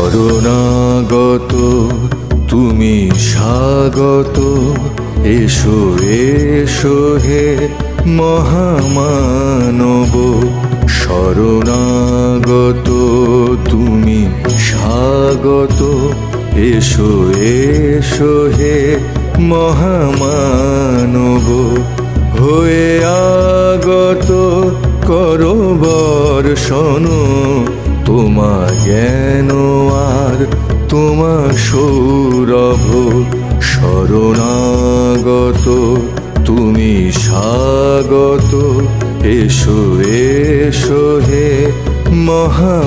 শরণাগত তুমি স্বাগত, এসো এসো হে মহামানব। শরণাগত তুমি স্বাগত, এসো এসো হে মহামানব। হয়ে আগত করো বর্ষণ, তোমা জ্ঞান আর তোমা সৌরভ। শরণাগত তুমি স্বাগত, এসো এসো হে মহামানব।